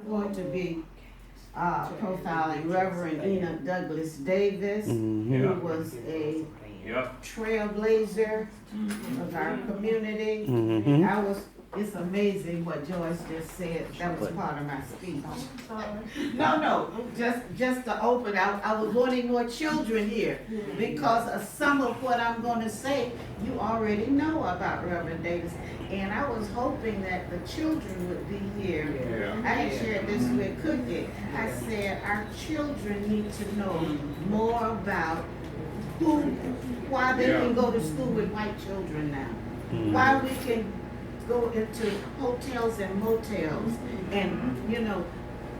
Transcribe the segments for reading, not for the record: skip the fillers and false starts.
going to be profiling Reverend Enoch Davis, who was a trailblazer of our community. It's amazing what Joyce just said. That was part of my speech. No, just to open. I was wanting more children here because of some of what I'm going to say you already know about Reverend Davis. And I was hoping that the children would be here. I had shared this with Cookie. I said our children need to know more about why they can go to school with white children now. Why we can go into hotels and motels, and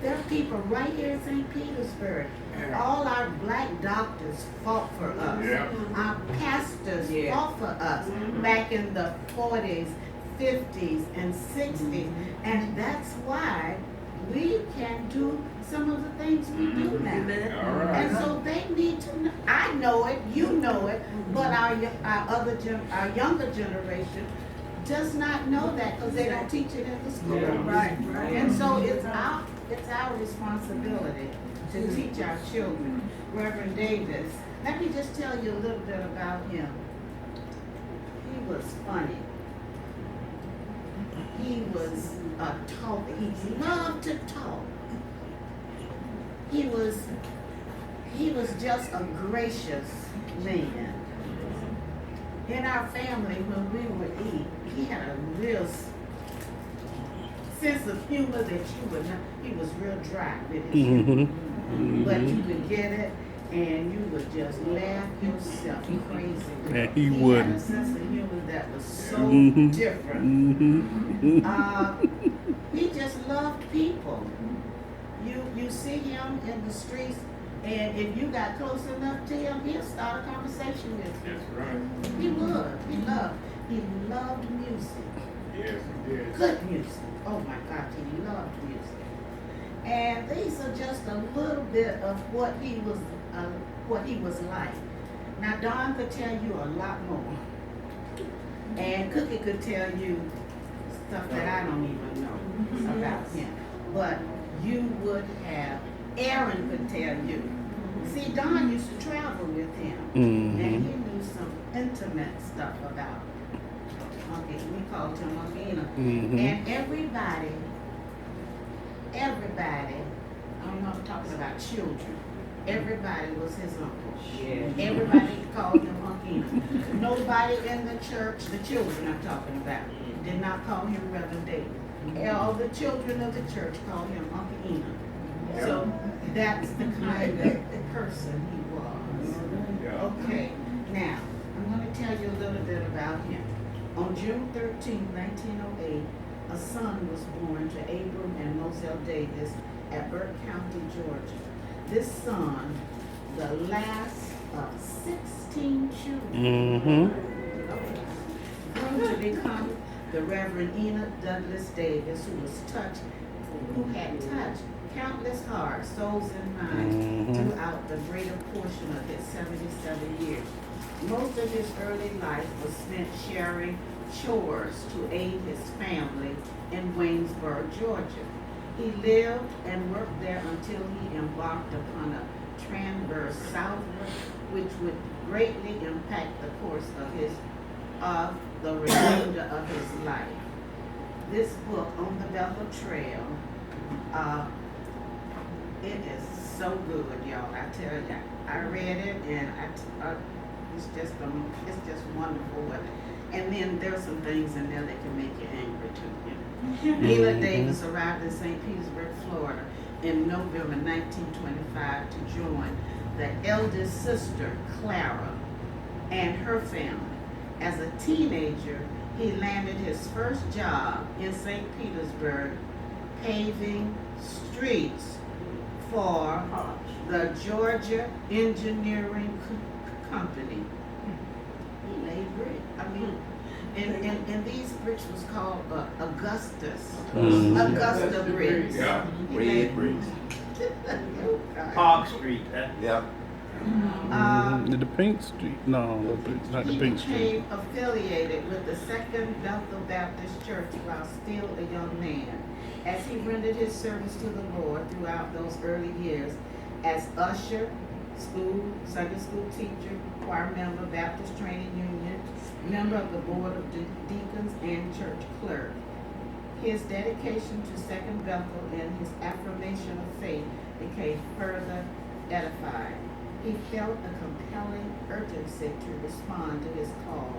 there are people right here in St. Petersburg. All our black doctors fought for us. Our pastors fought for us back in the 40s, 50s, and 60s, and that's why we can do some of the things we do now. And so they need to know. I know it, you know it, but our younger generation does not know that because they don't teach it in the school. Right. And so it's our responsibility to teach our children. Reverend Davis, let me just tell you a little bit about him. He was funny. He was a talker. He loved to talk. He was just a gracious man. In our family, when we would eat, he had a real sense of humor that you would not. He was real dry with his humor, but you could get it, and you would just laugh yourself crazy. Yeah, he would. Had a sense of humor that was so different. He just loved people. You see him in the streets, and if you got close enough to him, he'll start a conversation with you. That's right. He would. He loved music. Yes, he did. Good music. Oh my God, he loved music. And these are just a little bit of what he was like. Now Don could tell you a lot more, and Cookie could tell you stuff that I don't even know about him. But you would have. Aaron could tell you. See, Don used to travel with him, and he knew some intimate stuff about Uncle. We called him Uncle Enoch. And everybody, I don't know, I'm talking about children. Everybody was his uncle. Everybody called him Uncle Enoch. Nobody in the church, the children I'm talking about, did not call him Reverend David. All the children of the church called him Uncle Enoch. So that's the kind of person he was. Okay, now I'm going to tell you a little bit about him. On June 13, 1908, a son was born to Abram and Moselle Davis at Burke County, Georgia. This son, the last of 16 children, grew to become the Reverend Enoch Douglas Davis, who had touched countless hearts, souls, and minds throughout the greater portion of his 77 years. Most of his early life was spent sharing chores to aid his family in Waynesboro, Georgia. He lived and worked there until he embarked upon a transverse southward, which would greatly impact the course of the remainder of his life. This book, On the Bethel Trail, it is so good, y'all. I tell you, I read it, and it's just wonderful. And then there's some things in there that can make you angry too. Enoch Davis arrived in St. Petersburg, Florida, in November 1925 to join the eldest sister, Clara, and her family. As a teenager, he landed his first job in St. Petersburg, paving streets for the Georgia Engineering Company. He laid brick. And these bricks was called Augustus. Augusta bricks. Yeah, Red bricks. Park Street. Yep. The Pink Street? No, not the Pink He Street. became affiliated with the Second Bethel Baptist Church while still a young man. as he rendered his service to the Lord throughout those early years as usher, Sunday school teacher, choir member, Baptist training union, member of the board of deacons, and church clerk. His dedication to Second Bethel and his affirmation of faith became further edified. He felt a compelling urgency to respond to his call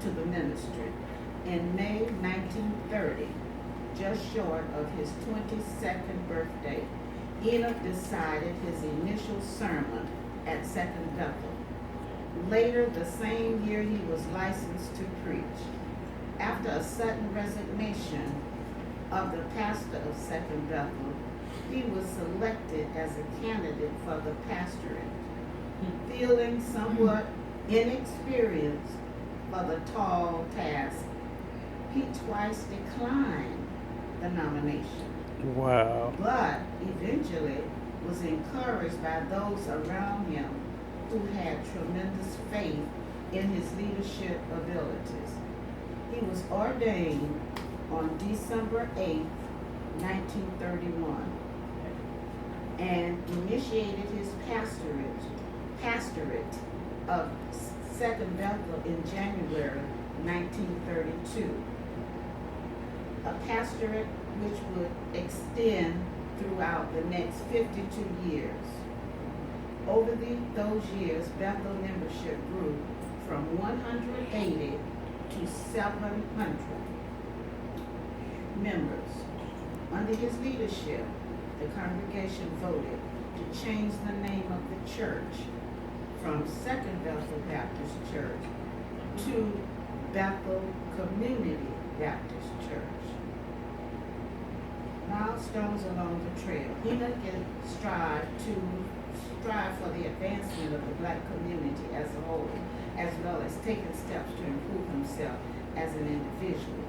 to the ministry. In May 1930, just short of his 22nd birthday, Enoch decided his initial sermon at Second Bethel. Later the same year, he was licensed to preach. After a sudden resignation of the pastor of Second Bethel, he was selected as a candidate for the pastorate. Feeling somewhat inexperienced for the tall task, he twice declined the nomination, Wow. but eventually was encouraged by those around him who had tremendous faith in his leadership abilities. He was ordained on December 8th, 1931, and initiated his pastorate of Second Bethel in January 1932. A pastorate which would extend throughout the next 52 years. Over those years, Bethel membership grew from 180 to 700 members. Under his leadership, the congregation voted to change the name of the church from Second Bethel Baptist Church to Bethel Community Baptist Church. Milestones along the trail. Enoch strive for the advancement of the black community as a whole, as well as taking steps to improve himself as an individual.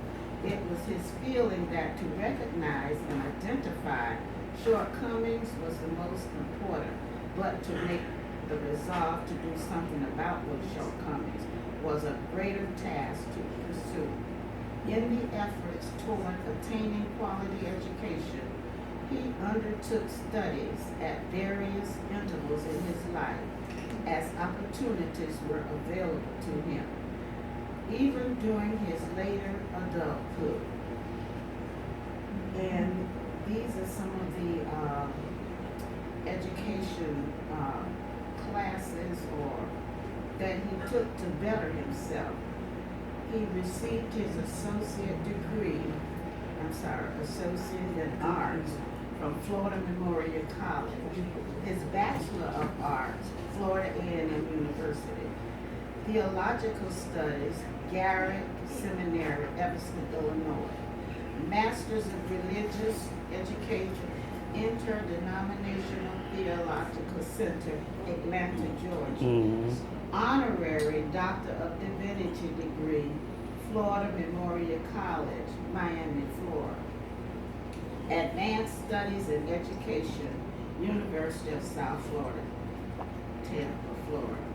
It was his feeling that to recognize and identify shortcomings was the most important, but to make the resolve to do something about those shortcomings was a greater task to pursue. In the efforts toward attaining quality education, he undertook studies at various intervals in his life as opportunities were available to him, even during his later adulthood. And these are some of the education classes that he took to better himself. He received his associate in arts from Florida Memorial College, his Bachelor of Arts, Florida A&M University, Theological Studies, Garrett Seminary, Evanston, Illinois, Masters of Religious Education, Interdenominational Theological Center, Atlanta, Georgia, Honorary Doctor of Divinity degree, Florida Memorial College, Miami, Florida. Advanced Studies in Education, University of South Florida, Tampa, Florida.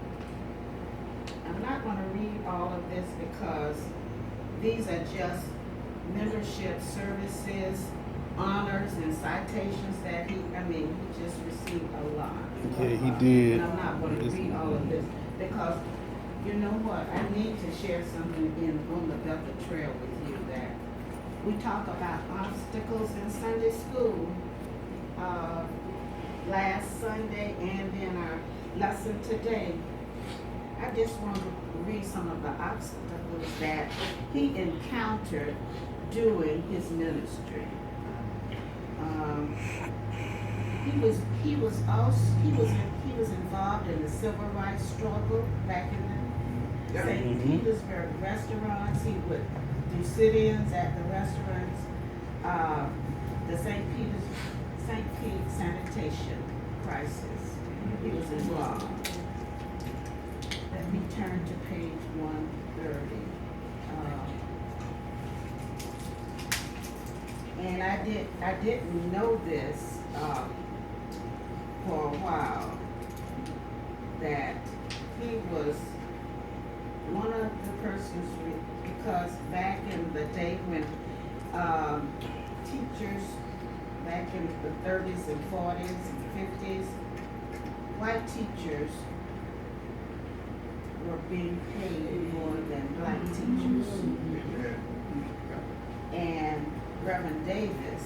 I'm not going to read all of this because these are just membership services, honors, and citations that he just received a lot. Yeah, he did. And I'm not going to read all of this because you know what? I need to share something on the Bethel Trail with you that we talk about obstacles in Sunday school last Sunday and in our lesson today. I just want to read some of the obstacles that he encountered during his ministry. He was involved in the civil rights struggle back in the St. Petersburg restaurants. He would do sit-ins at the restaurants. The St. Pete sanitation crisis. He was involved. Let me turn to page 130. And I didn't know this for a while, that he was one of the persons, because back in the day when teachers back in the 30s and 40s and 50s, white teachers were being paid more than black teachers. And Reverend Davis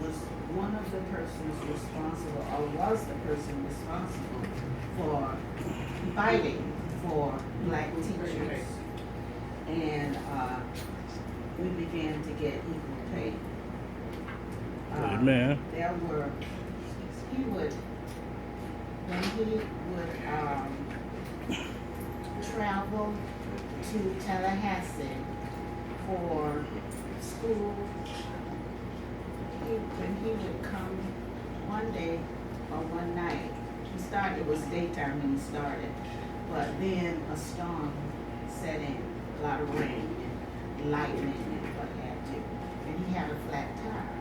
was one of the persons responsible, or was the person responsible for fighting for black teachers. And we began to get equal pay. Amen. There were, when he would travel to Tallahassee for school, when he would come one day or one night, it was daytime when he started, but then a storm set in, a lot of rain and lightning and what have you, and he had a flat tire.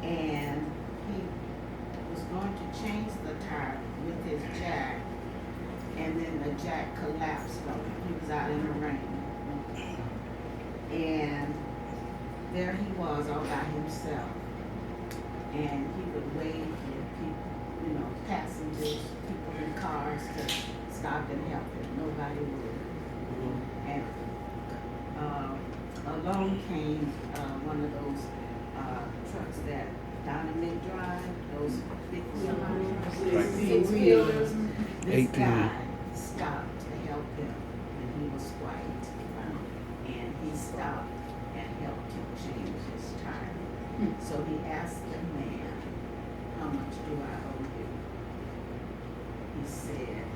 And he was going to change the tire with his jack, and then the jack collapsed on him. He was out in the rain. And there he was all by himself. And he would wave for people, passengers, people in cars to stop and help him. Nobody would. And along came one of those trucks that Dynamite drive, those big wheelers. This 18. guy stopped to help him, and he was white. And he stopped and helped him change his tire. So he asked the man, "How much do I owe you?" He said,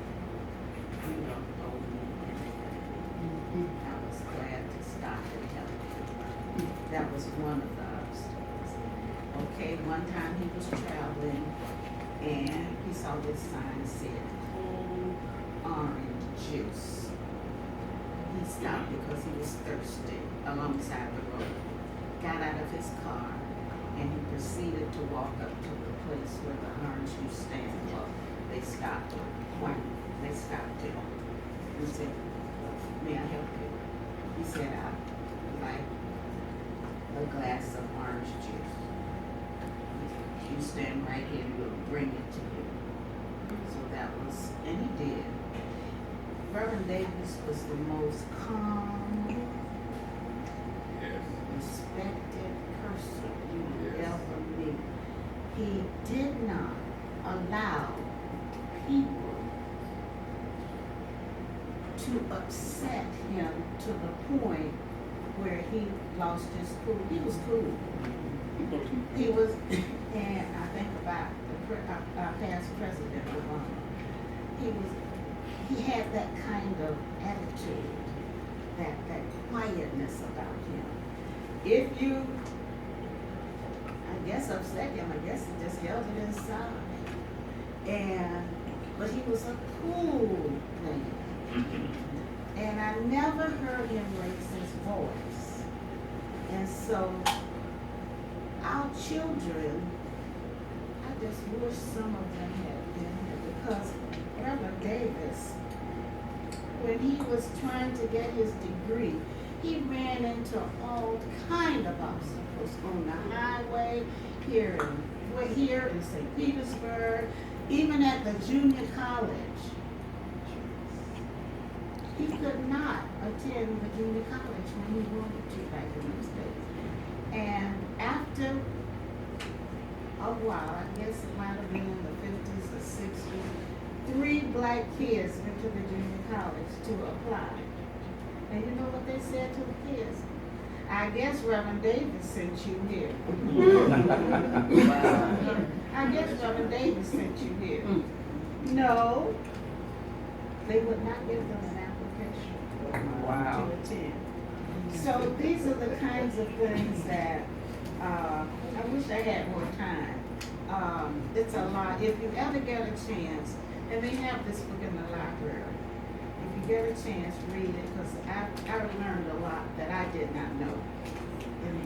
"You don't owe me anything. I was glad to stop and help you." That was one of the obstacles. Okay, one time he was traveling and he saw this sign said cold orange juice. He stopped because he was thirsty alongside the road, got out of his car, and he proceeded to walk up to the place where the orange juice stand was. They stopped him. They stopped him and said, "May I help you?" He said, "I'd like a glass of orange juice. You stand right here and we'll bring it to you." So that was, and he did. Reverend Davis was the most calm, respected person you would ever meet. He did not allow people to upset him to the point where he lost his cool. He was cool. He was, and I think about our past president Obama. He had that kind of attitude, that quietness about him. If you, I guess, upset him, I guess he just held it inside. But he was a cool man. And I never heard him raise his voice. And so our children, I just wish some of them had been here, because Reverend Davis, when he was trying to get his degree, he ran into all kind of obstacles on the highway here in St. Petersburg, even at the junior college. He could not attend the junior college when he wanted to back in those days. And after a while, I guess it might have been in the 50s or 60s, 3 black kids went to the junior college to apply. And you know what they said to the kids? "I guess Reverend Davis sent you here." I guess Reverend Davis sent you here. No, they would not give them an application to attend. So these are the kinds of things that I wish I had more time. It's a lot. If you ever get a chance, and they have this book in the library, if you get a chance, read it, because I learned a lot that I did not know. And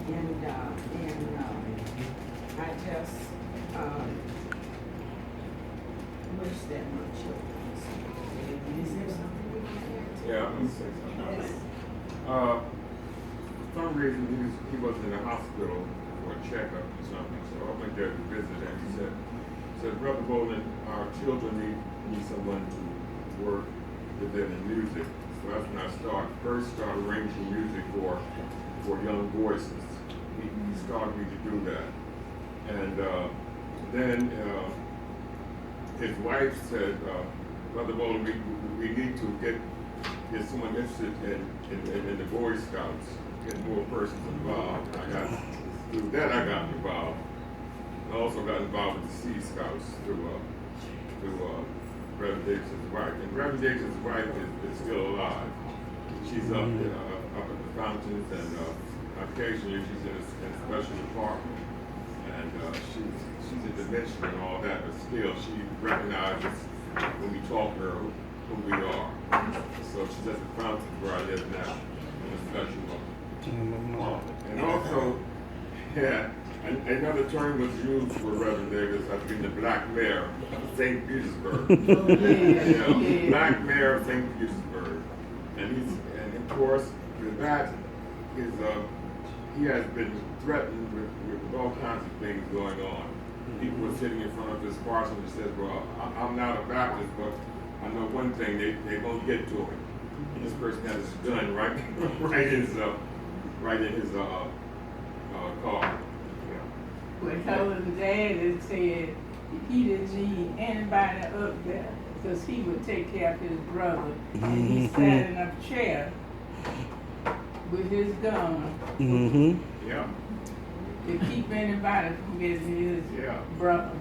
I just wish that my children. Is there something we can add to? Yeah, I'm gonna say something. some reason he was in the hospital for a checkup or something. So I went there to visit him. He said, Brother Bolden, our children need someone to work with them in music. So that's when I first started arranging music for young voices. He started me to do that. And then his wife said, Brother Bolden, we need to get someone interested in the Boy Scouts, get more persons involved. Through that I got involved. I also got involved with the Sea Scouts through Reverend Davis's wife. And Reverend Davis's wife is still alive. She's up at the fountains, and occasionally she's in a special department. And she's a dimension and all that, but still she recognizes when we talk to her who we are. So she's at the fountain where I live now, in a special department. And also, yeah, another term was used for Reverend Davis, I think, the Black Mayor of St. Petersburg. Black Mayor of St. Petersburg. And of course, with that, he has been threatened with all kinds of things going on. People were sitting in front of his parson and said, well, I'm not a Baptist, but I know one thing, they won't get to him. And this person had his gun right in his car. When Helen's dad had said he didn't need anybody up there because he would take care of his brother. And he sat in a chair with his gun Yeah. to keep anybody from getting his brother.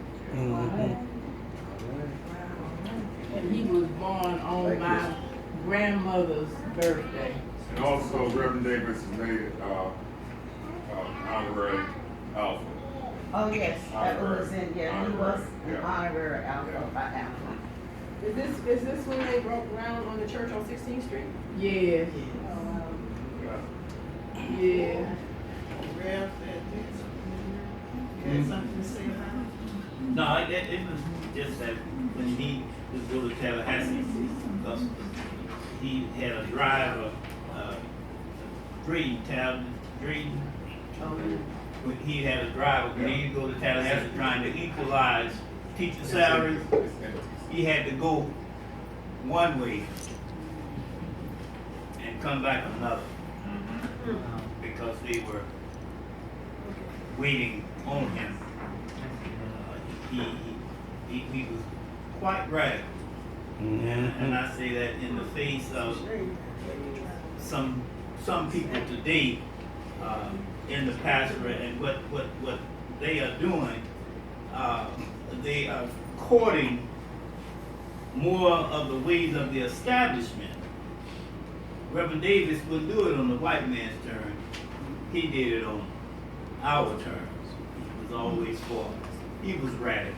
And he was born on my grandmother's birthday. And also, Reverend Davis made honorary alpha. Oh, yes, that Honorary. was in, he was an honorary alpha by alpha. Is this when they broke ground on the church on 16th Street? Yes, yeah. Rev said this. You had something to say about it? No, it was just that when he would go to Tallahassee, because he had a driver, Drayton. When he had a driver, when he would go to Tallahassee trying to equalize teacher salaries, he had to go one way and come back another, because they were waiting on him. He was quite radical. And I say that in the face of some people today in the pastorate and what they are doing, they are courting more of the ways of the establishment. Reverend Davis wouldn't do it on the white man's terms. He did it on our terms. He was always for us. He was radical.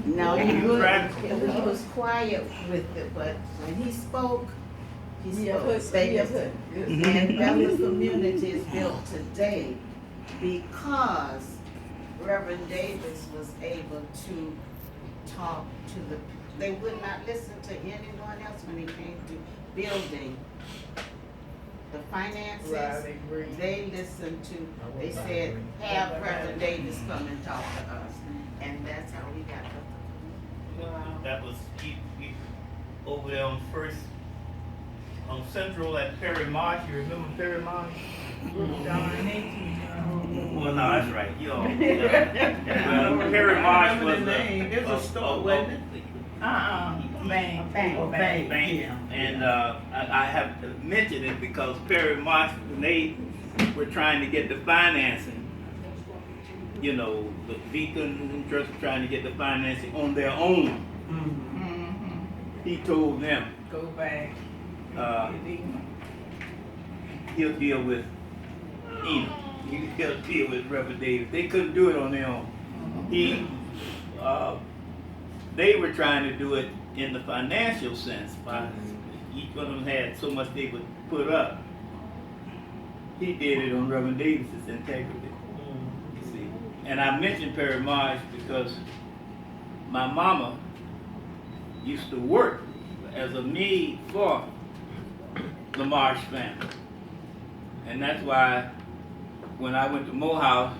No, He he was was, radical. he was quiet with it, but when he spoke Yes, stated. And Bella community is built today because Reverend Davis was able to talk to they would not listen to anyone else when it came to building the finances. Right, agree. They listened to, they said, have Reverend Davis come and talk to us. And that's how we got the That was he over there on Central at Perry Marsh. You remember Perry Marsh? Well, no, that's right. You know, Perry Marsh was It was a store, wasn't it? Bang. And I have to mention it because Perry Marsh, when they were trying to get the financing, you know, the Deacon Trust were trying to get the financing on their own. He told them, Go back. He'll deal with Enoch. He'll deal with Reverend Davis. They couldn't do it on their own. They were trying to do it in the financial sense. By each one of them had so much they would put up. He did it on Reverend Davis's integrity. You see, and I mentioned Perry Marsh because my mama used to work as a maid for the Marsh family. And that's why when I went to Morehouse,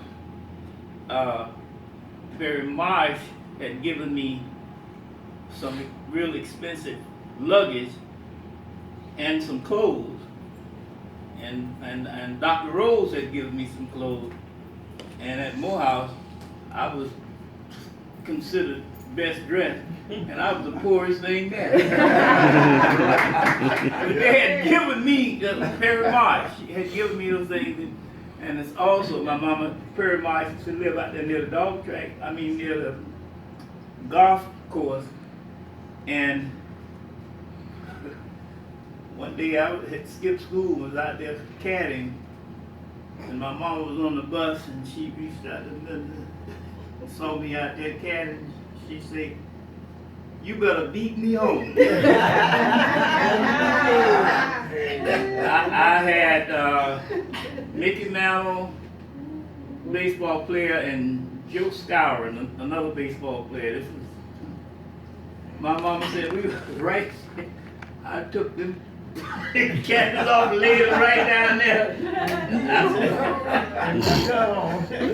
Perry Marsh had given me some real expensive luggage and some clothes. And Dr. Rose had given me some clothes. And at Morehouse, I was considered best dressed, and I was the poorest thing there. But they had given me, Perry Marsh had given me those things, and it's also my mama, Perry Marsh, used to live out there near the dog track, near the golf course, and one day I had skipped school, was out there caddying, and my mama was on the bus, and she reached out and saw me out there caddying. She said, "You better beat me home." I had Mickey Mantle, baseball player, and Joe Scour, another baseball player. This was, my mama said we was right. I took them catches off and laid them right down there. I said,